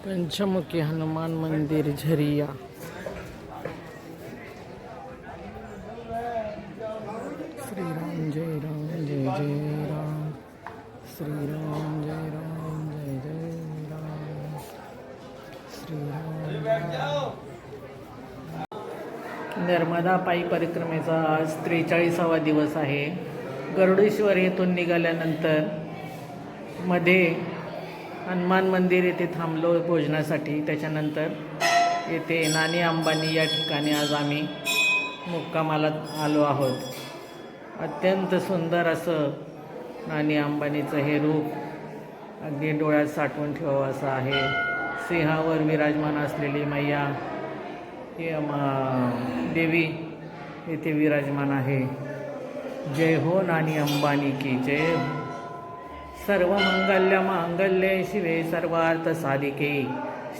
पंचमुखी हनुमान मंदिर झरिया। श्रीराम जय राम जय जय राम, श्रीराम जय राम जय जय राम, श्रीराम। नर्मदा पायी परिक्रमेचा आज 43वा दिवस आहे। गरुडेश्वर येथून निघाल्यानंतर मध्ये हनुमान मंदिर येथे थांबलो भोजनासाठी। त्याच्यानंतर येथे नानी अंबानी या ठिकाणी आज आम्ही मुक्कामाला आलो आहोत। अत्यंत सुंदर असं नानी अंबानीचं हे रूप अगदी डोळ्यात साठवून ठेवावं असं आहे। सिंहावर विराजमान असलेली मैया ही देवी येथे विराजमान आहे। जय हो नानी अंबानी की जय। सर्वमंगल्य मांगल्ये शिवे सर्वार्थ साधिके,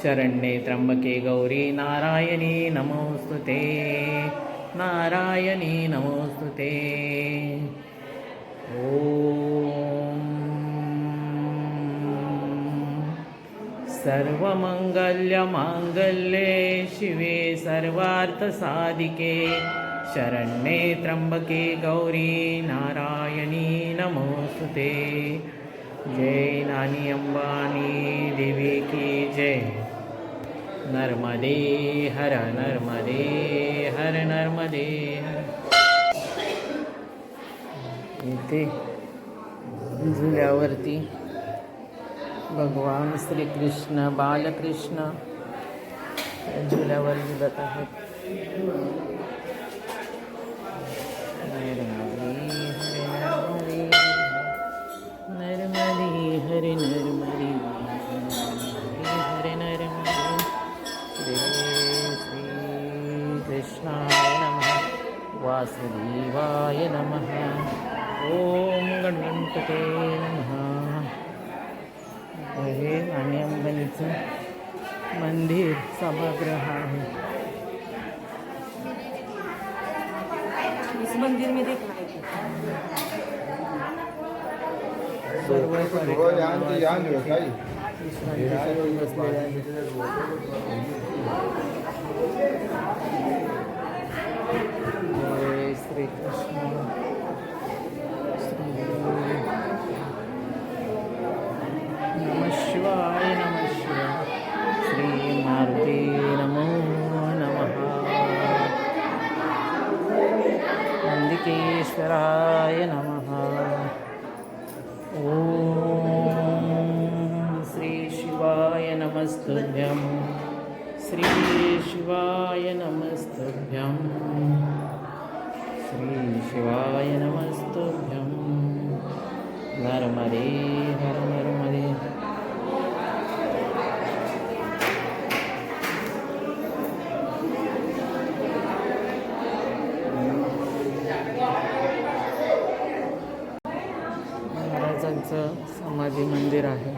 शरण्ये त्र्यंबके गौरी नारायणी नमोस्तुते, नारायणी नमोस्तुते। ओम सर्वमंगल्य मांगल्ये शिवे सर्वार्थ साधिके, शरण्ये त्र्यंबके गौरी नारायणी नमोस्तुते। जय नानी अंबानी देवी की जय। नर्मदे हर नर्मदे हर नर्मदे हर। इथे झुल्यावरती भगवान श्रीकृष्ण बालकृष्ण झुल्यावर झुलत आहेत। हरे नर्मदे हरे नर्मदे, श्री कृष्णाय नमः वासुदेवाय नमः। ओम गणपते नमः। हे नानी अंबानीचं मंदिर सभागृह आहे। इस मंदिर में देखना है सर्व विश्रांतीसाठी बसलेले आहेत। जय श्री कृष्ण। नमः शिवाय नमः शिवाय। श्री मारुती नमो नमः। नंदिकेश्वराय नमः। ओम श्री शिवाय नमस्तुभ्यं, श्री शिवाय नमस्तुभ्यं, श्री शिवाय नमस्तुभ्यं। नर्मदे हर नर्मदे। महाराजांचं समाधी मंदिर आहे।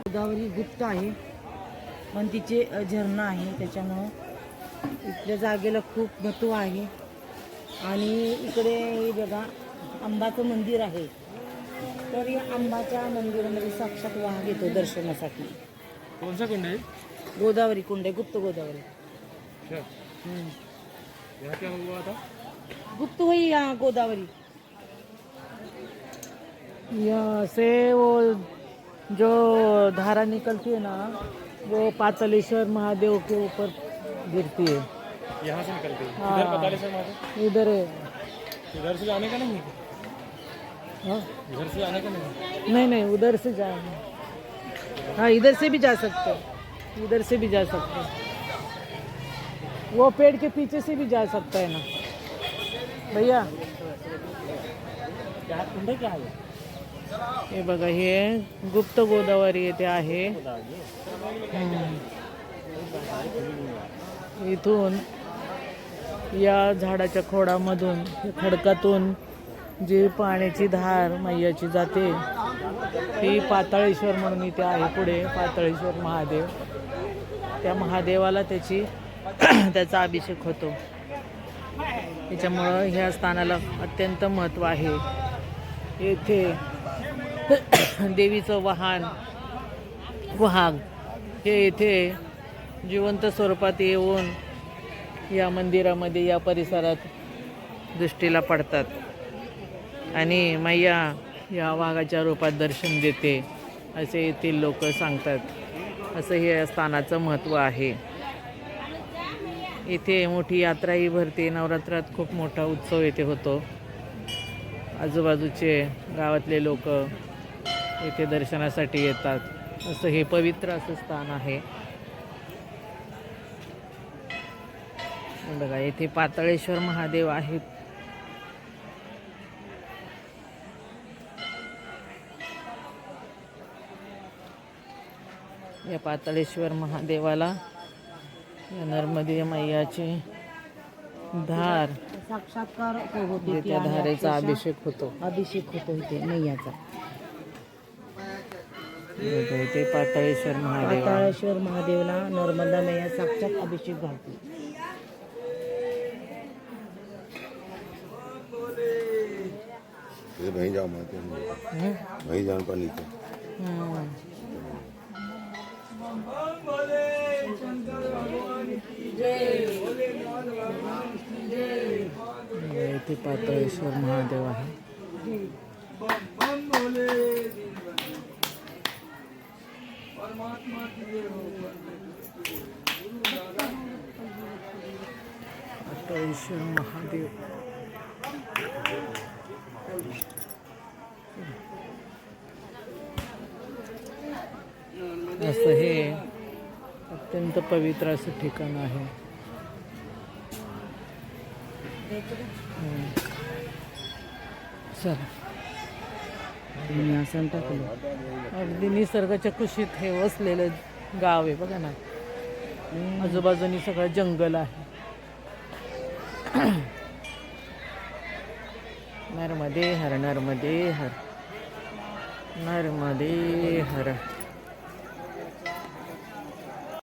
गोदावरी गुप्त आहे पण तिचे झरणा आहे, त्याच्यामुळं इथल्या जागेला खूप महत्त्व आहे। आणि इकडे हे बघा अंबाचं मंदिर आहे, तर या अंबाच्या मंदिरामध्ये साक्षात वाघ येतो दर्शनासाठी। कोणचा कुंड आहे? गोदावरी कुंड आहे, गुप्त गोदावरी। क्या हुआ था? गुप्त हुई यहाँ गोदावरी। यहाँ से वो जो धारा निकलती है ना, वो पातालेश्वर महादेव के ऊपर गिरती है। यहाँ से निकलती है? हाँ, इधर पातालेश्वर महादेव? इधर है। इधर से जाने का नहीं है? हाँ? इधर से जाने का नहीं? नहीं नहीं, उधर से जाएंगे। हाँ, इधर से भी जा सकते हैं, इधर से भी जा सकते हैं। वो पेड़ के पीछे से भी जा सकता है ना भैया। क्या कुंड क्या है? हे बघा, हे गुप्त गोदावरी येथे आहे। इथून या झाडाच्या खोडामधून खडकातून जी पाण्याची धार मैयाची जाते ही पाताळेश्वर म्हणून इथे आहे पुढे पाताळेश्वर महादेव. त्या महादेवाला त्याचा अभिषेक होतो. त्याच्यामुळं ह्या स्थानाला अत्यंत महत्त्व आहे. येथे देवीचं वाहन हे इथे जिवंत स्वरूपात येऊन या मंदिरामध्ये या परिसरात दृष्टीला पडतात आणि मैया या वाघाच्या रूपात दर्शन देते असे येथील लोक सांगतात. असं हे स्थानाचं महत्त्व आहे. इथे मोठी यात्राही भरते. नवरात्रात खूप मोठा उत्सव येथे होतो. आजूबाजूचे गावातले लोक इथे दर्शनासाठी येतात. असं हे पवित्र असं स्थान आहे. बघा इथे पाताळेश्वर महादेव आहेत. या पाताळेश्वर महादेवाला या नर्मदे मैयाची धार साक्षात्कार होते जे त्या धारेचा अभिषेक होतो. इथे मैयाचा. इथे पाताळेश्वर महादेव पाताळेश्वर महादेवला नर्मदा मैया साक्षात अभिषेक घालते. वहीं जाओ माते वहीं जान पर नीचे इथे पाताळेश्वर महादेव आहे. पाताळेश्वर महादेव असं हे अत्यंत पवित्र असं ठिकाण आहे. चला आसन टाकलं. अगदी निसर्गाच्या कुशीत हे वसलेलं गाव आहे. बघा ना आजूबाजूनी सगळं जंगल आहे. नर्मदे हर नर्मदे हर नर्मदे हर.